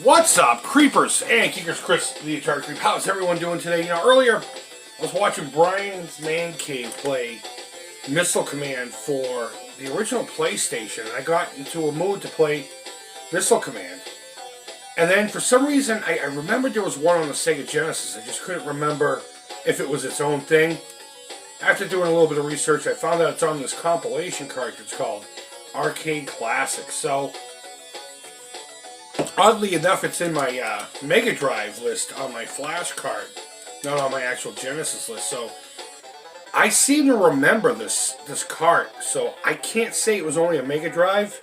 What's up, creepers and kickers? Chris, the Atari Creep. How's everyone doing today? You know, earlier I was watching Brian's Man Cave play Missile Command for the original PlayStation, and I got into a mood to play Missile Command. And then for some reason, I remembered there was one on the Sega Genesis. I just couldn't remember if it was its own thing. After doing a little bit of research, I found out it's on this compilation cartridge called Arcade Classics. So, oddly enough, it's in my Mega Drive list on my flash card, not on my actual Genesis list. So, I seem to remember this cart. So, I can't say it was only a Mega Drive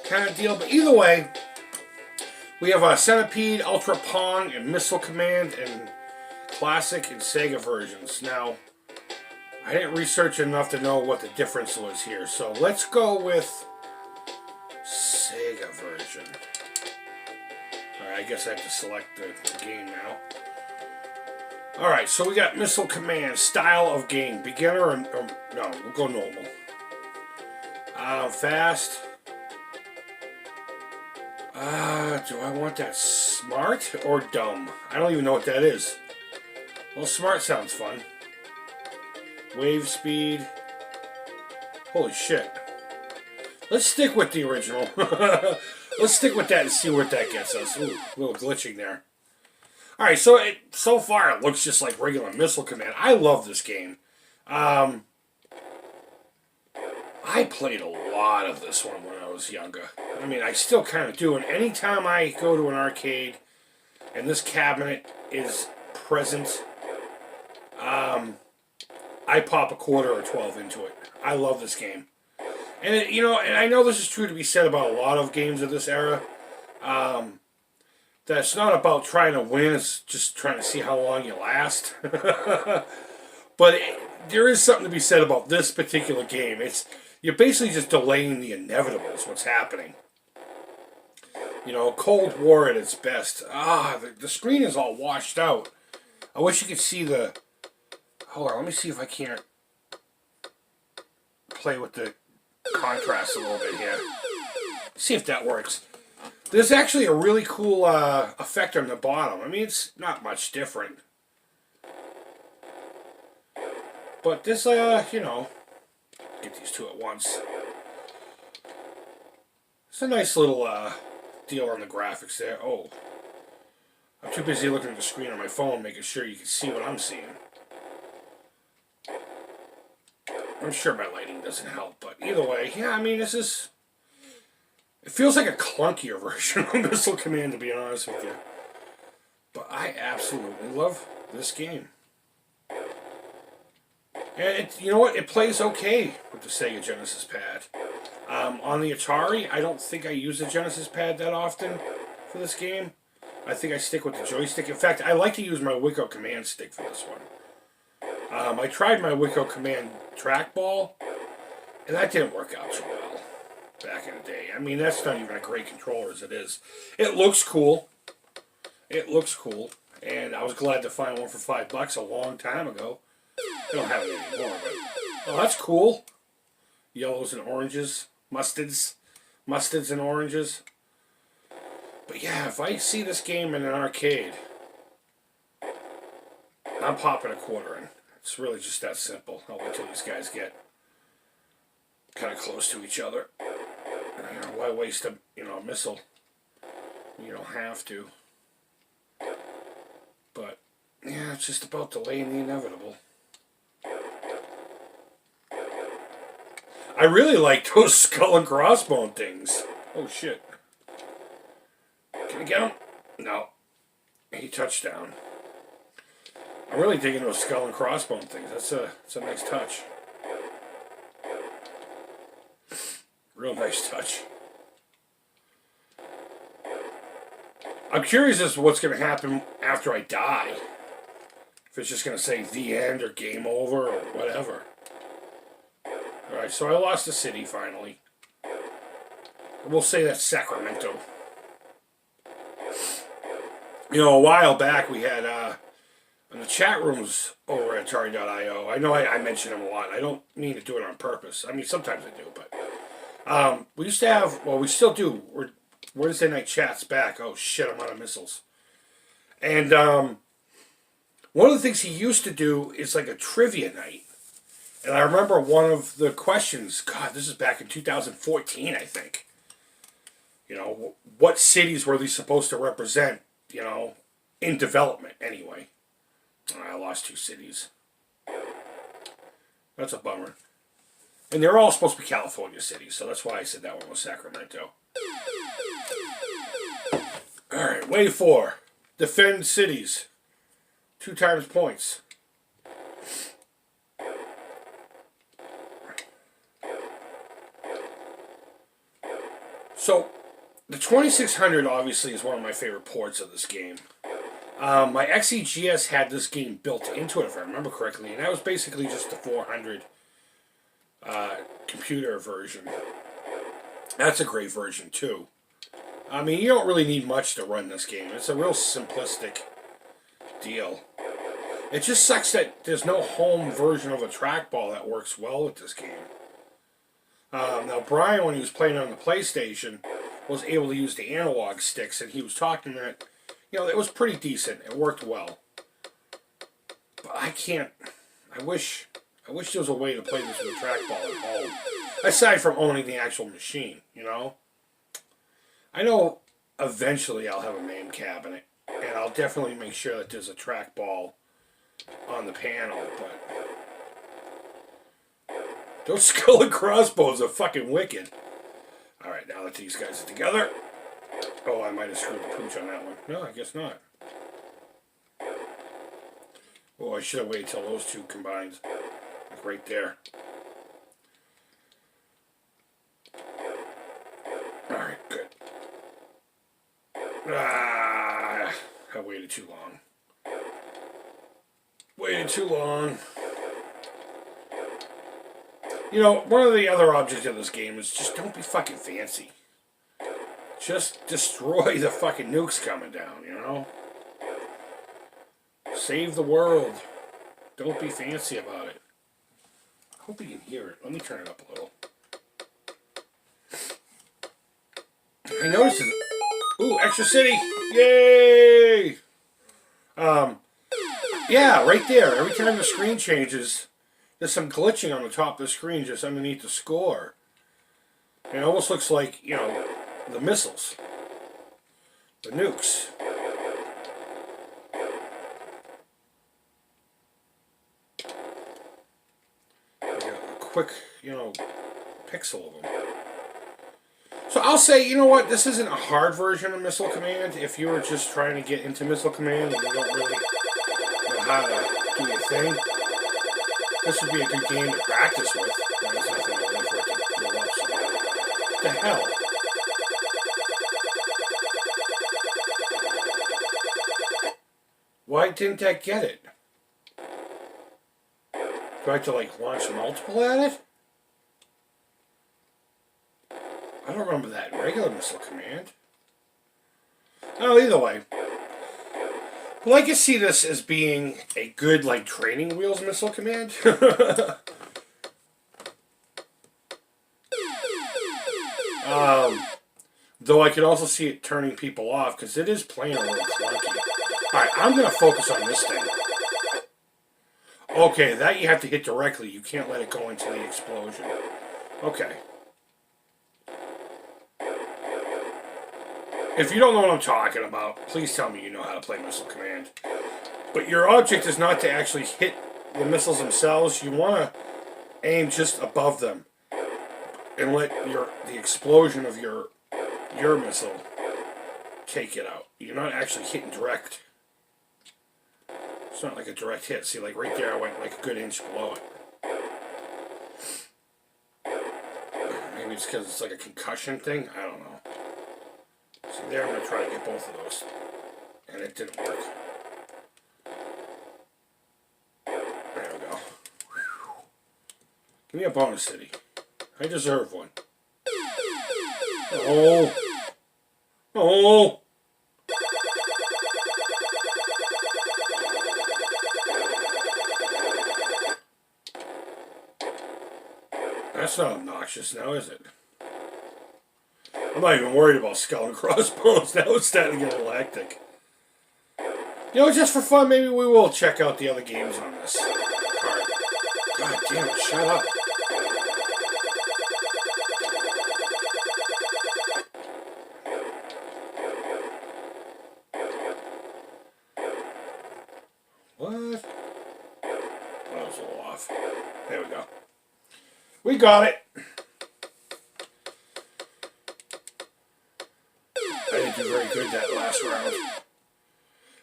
kind of deal. But either way, we have a Centipede, Ultra Pong, and Missile Command, and Classic and Sega versions. Now, I didn't research enough to know what the difference was here. So, let's go with Sega version. Alright, I guess I have to select the game now. Alright, so we got Missile Command, style of game. Beginner or no, we'll go normal. Fast. Do I want that smart or dumb? I don't even know what that is. Well, smart sounds fun. Wave speed. Holy shit. Let's stick with the original. Let's stick with that and see what that gets us. Ooh, a little glitching there. Alright, so far it looks just like regular Missile Command. I love this game. I played a lot of this one when I was younger. I mean, I still kind of do. And anytime I go to an arcade and this cabinet is present, I pop a quarter or 12 into it. I love this game. And, and I know this is true to be said about a lot of games of this era. That's not about trying to win. It's just trying to see how long you last. But there is something to be said about this particular game. You're basically just delaying the inevitable is what's happening. Cold War at its best. The screen is all washed out. I wish you could see the... Hold on, let me see if I can't play with the contrast a little bit here. See if that works. There's actually a really cool effect on the bottom. I mean, it's not much different. But this, get these two at once. It's a nice little deal on the graphics there. Oh, I'm too busy looking at the screen on my phone, making sure you can see what I'm seeing. I'm sure my lighting doesn't help, but either way, yeah, I mean, it feels like a clunkier version of Missile Command, to be honest with you. But I absolutely love this game. And you know what? It plays okay with the Sega Genesis pad. On the Atari, I don't think I use the Genesis pad that often for this game. I think I stick with the joystick. In fact, I like to use my Wiko Command stick for this one. I tried my Wiko Command trackball, and that didn't work out too well back in the day. I mean, that's not even a great controller as it is. It looks cool. It looks cool, and I was glad to find one for $5 a long time ago. I don't have it anymore, but oh, that's cool. Yellows and oranges, mustards and oranges. But yeah, if I see this game in an arcade, I'm popping a quarter in. It's really just that simple. I'll wait till these guys get kind of close to each other. Why waste a missile? You don't have to. But yeah, it's just about delaying the inevitable. I really like those skull and crossbone things. Oh shit! Can I get him? No. He touched down. I'm really digging those skull and crossbone things. That's a nice touch. Real nice touch. I'm curious as to what's going to happen after I die. If it's just going to say the end or game over or whatever. Alright, so I lost the city finally. We'll say that's Sacramento. A while back we had in the chat rooms over at Atari.io. I know I mention them a lot. I don't mean to do it on purpose. I mean, sometimes I do, but we used to have, well, we still do. Wednesday night chat's back. Oh shit, I'm out of missiles. And one of the things he used to do is like a trivia night. And I remember one of the questions, God, this is back in 2014, I think. You know, what cities were these supposed to represent, you know, in development anyway. I lost 2 cities. That's a bummer. And they're all supposed to be California cities, so that's why I said that one was Sacramento. Alright, wave 4. Defend cities. 2 times points. So, the 2600 obviously is one of my favorite ports of this game. My XEGS had this game built into it, if I remember correctly, and that was basically just the 400 computer version. That's a great version, too. I mean, you don't really need much to run this game. It's a real simplistic deal. It just sucks that there's no home version of a trackball that works well with this game. Now, Brian, when he was playing on the PlayStation, was able to use the analog sticks, and he was talking that, you know, it was pretty decent. It worked well. But I can't... I wish there was a way to play this with a trackball at home. Aside from owning the actual machine, you know? I know eventually I'll have a MAME cabinet, and I'll definitely make sure that there's a trackball on the panel, but... Those skull and crossbows are fucking wicked. Alright, now that these guys are together... Oh, I might have screwed the pooch on that one. No, I guess not. Oh, I should have waited till those 2 combined. Like right there. Alright, good. I waited too long. Waited too long. You know, one of the other objects of this game is just don't be fucking fancy. Just destroy the fucking nukes coming down, you know? Save the world. Don't be fancy about it. I hope you can hear it. Let me turn it up a little. I noticed it. Ooh, extra city! Yay! Yeah, right there. Every time the screen changes, there's some glitching on the top of the screen just underneath the score. And it almost looks like, you know, the missiles. The nukes. I got a quick, you know, pixel of them. So I'll say, you know what, this isn't a hard version of Missile Command. If you were just trying to get into Missile Command and you don't really know how to do your thing, this would be a good game to practice with. There's nothing really for it to blow up. So what the hell? Why didn't that get it? Do I have to, like, launch multiple at it? I don't remember that in regular Missile Command. Oh, either way. Well, I can see this as being a good, like, training wheels Missile Command. Though I could also see it turning people off, because it is playing a little clunky. Alright, I'm going to focus on this thing. Okay, that you have to hit directly. You can't let it go into the explosion. Okay. If you don't know what I'm talking about, please tell me you know how to play Missile Command. But your object is not to actually hit the missiles themselves. You want to aim just above them and let the explosion of your missile take it out. You're not actually hitting direct. It's not like a direct hit. See, like right there, I went like a good inch below it. Maybe it's because it's like a concussion thing. I don't know. So there, I'm going to try to get both of those. And it didn't work. There we go. Give me a bonus city. I deserve one. Oh. Oh. That's not obnoxious now, is it? I'm not even worried about skull and crossbones. Now it's starting to get a little hectic. You know, just for fun, maybe we will check out the other games on this card. God damn it, shut up. What? That was a little off. There we go. We got it. I didn't do very good that last round.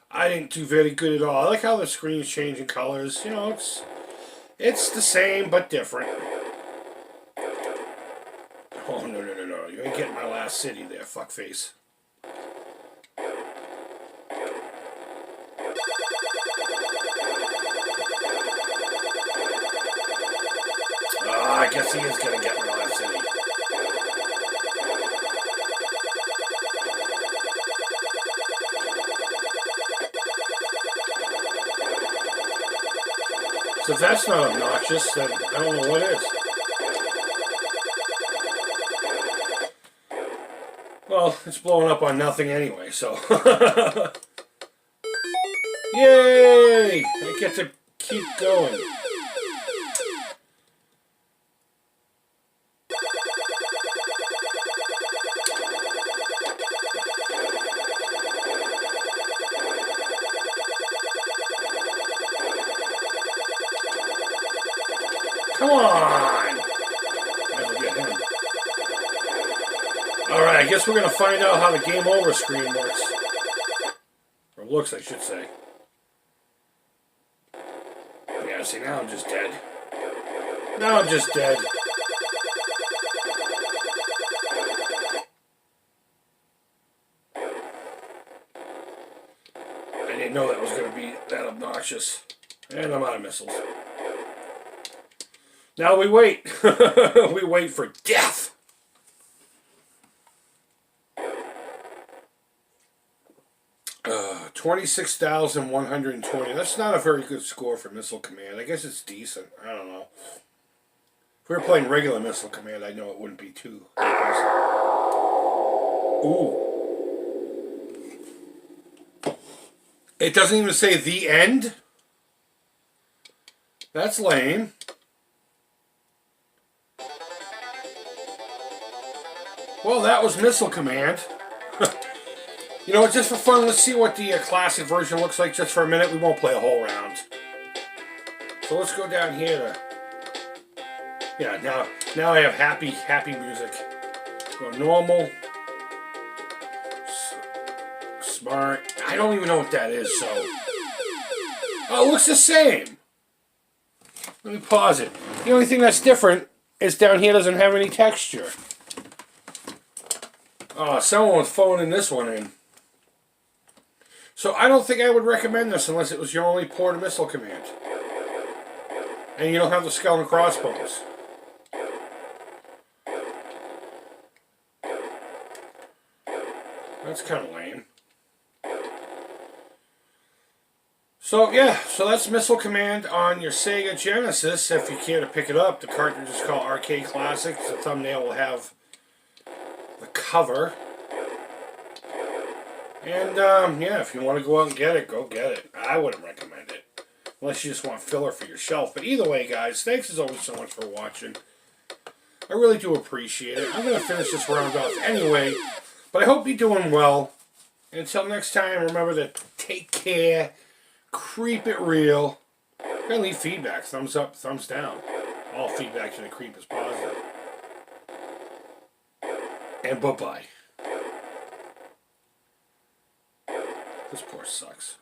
I didn't do very good at all. I like how the screen's changing colors. You know, it's the same but different. Oh, no. You ain't getting my last city there, fuckface. I guess he is going to get my last city. So if that's not obnoxious, then I don't know what is. Well, it's blowing up on nothing anyway, so. Yay! I get to keep going. Come on! Never get him. Alright, I guess we're going to find out how the game over screen works. Or looks, I should say. Yeah, see, now I'm just dead. Now I'm just dead. I didn't know that was going to be that obnoxious. And I'm out of missiles. Now we wait. We wait for death. Uh, 26,120. That's not a very good score for Missile Command. I guess it's decent. I don't know. If we were playing regular Missile Command, I know it wouldn't be too impressive. Ooh. It doesn't even say the end? That's lame. Well, that was Missile Command. You know, just for fun, let's see what the classic version looks like just for a minute. We won't play a whole round. So let's go down here to... Yeah, now I have happy music. Go normal. Smart. I don't even know what that is, so... Oh, it looks the same. Let me pause it. The only thing that's different is down here doesn't have any texture. Oh, someone was phoning this one in. So I don't think I would recommend this unless it was your only port of Missile Command. And you don't have the skull and crossbones. That's kind of lame. So yeah, so that's Missile Command on your Sega Genesis. If you care to pick it up, the cartridge is called Arcade Classics. The thumbnail will have the cover. And yeah, if you want to go out and get it, go get it. I wouldn't recommend it unless you just want filler for your shelf. But either way, guys, thanks as always so much for watching. I really do appreciate it. I'm going to finish this round off anyway, but I hope you're doing well. And until next time, remember to take care, creep it real, and leave feedback. Thumbs up, thumbs down. All feedback to the creep is positive. And bye-bye. This poor sucks.